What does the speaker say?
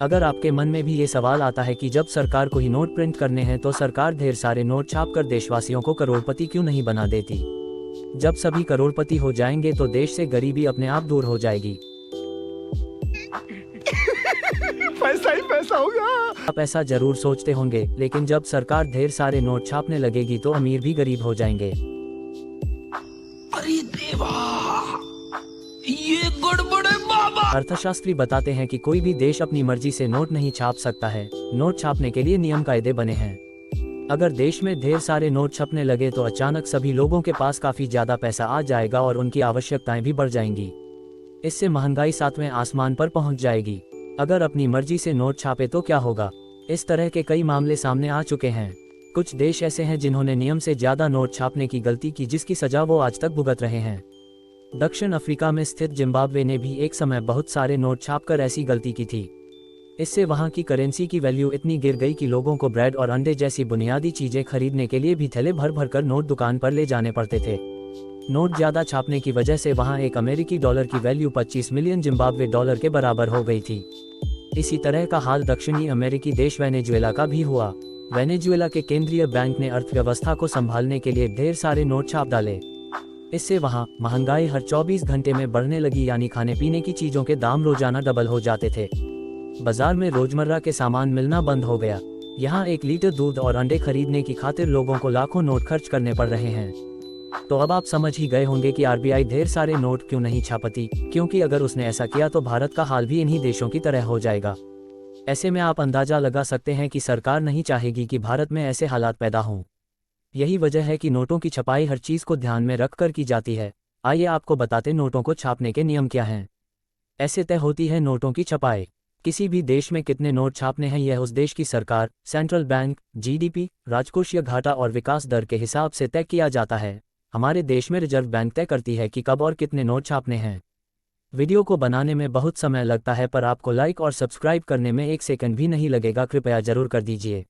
अगर आपके मन में भी ये सवाल आता है कि जब सरकार को ही नोट प्रिंट करने हैं तो सरकार ढेर सारे नोट छापकर देशवासियों को करोड़पति क्यों नहीं बना देती। जब सभी करोड़पति हो जाएंगे तो देश से गरीबी अपने आप दूर हो जाएगी। पैसा ही पैसा होगा। आप ऐसा जरूर सोचते होंगे, लेकिन जब सरकार ढेर सारे नोट छापने लगेगी तो अमीर भी गरीब हो जाएंगे। अरे देवा, ये गड़बड़ है बाबा। अर्थशास्त्री बताते हैं कि कोई भी देश अपनी मर्जी से नोट नहीं छाप सकता है। नोट छापने के लिए नियम कायदे बने हैं। अगर देश में ढेर सारे नोट छपने लगे तो अचानक सभी लोगों के पास काफी ज्यादा पैसा आ जाएगा और उनकी आवश्यकताएं भी बढ़ जाएंगी। इससे महंगाई सातवें आसमान पर पहुंच जाएगी। अगर अपनी मर्जी से नोट छापे तो क्या होगा? इस तरह के कई मामले सामने आ चुके हैं। कुछ देश ऐसे हैं जिन्होंने नियम से ज्यादा नोट छापने की गलती की, जिसकी सजा वो आज तक भुगत रहे हैं। दक्षिण अफ्रीका में स्थित जिम्बाब्वे ने भी एक समय बहुत सारे नोट छापकर ऐसी गलती की थी। इससे वहां की करेंसी की वैल्यू इतनी गिर गई कि लोगों को ब्रेड और अंडे जैसी बुनियादी चीजें खरीदने के लिए भी थैले भर भर कर नोट दुकान पर ले जाने पड़ते थे। नोट ज्यादा छापने की वजह से वहां एक अमेरिकी डॉलर की वैल्यू 25 मिलियन जिम्बाब्वे डॉलर के बराबर हो गई थी। इसी तरह का हाल दक्षिणी अमेरिकी देश वेनेजुएला का भी हुआ। वेनेजुएला के केंद्रीय बैंक ने अर्थव्यवस्था को संभालने के लिए ढेर सारे नोट छाप डाले। इससे वहां महंगाई हर 24 घंटे में बढ़ने लगी, यानी खाने पीने की चीजों के दाम रोजाना डबल हो जाते थे। बाजार में रोजमर्रा के सामान मिलना बंद हो गया। यहाँ 1 लीटर दूध और अंडे खरीदने की खातिर लोगों को लाखों नोट खर्च करने पड़ रहे हैं। तो अब आप समझ ही गए होंगे कि आरबीआई ढेर सारे नोट क्यों नहीं छापती, क्योंकि अगर उसने ऐसा किया तो भारत का हाल भी इन्हीं देशों की तरह हो जाएगा। ऐसे में आप अंदाजा लगा सकते हैं कि सरकार नहीं चाहेगी कि भारत में ऐसे हालात पैदा हों। यही वजह है कि नोटों की छपाई हर चीज को ध्यान में रखकर की जाती है। आइए आपको बताते नोटों को छापने के नियम क्या हैं। ऐसे तय होती है नोटों की छपाई। किसी भी देश में कितने नोट छापने हैं यह उस देश की सरकार, सेंट्रल बैंक, जीडीपी, राजकोषीय घाटा और विकास दर के हिसाब से तय किया जाता है। हमारे देश में रिजर्व बैंक तय करती है कि कब और कितने नोट छापने हैं। वीडियो को बनाने में बहुत समय लगता है, पर आपको लाइक और सब्सक्राइब करने में 1 सेकंड भी नहीं लगेगा। कृपया जरूर कर दीजिए।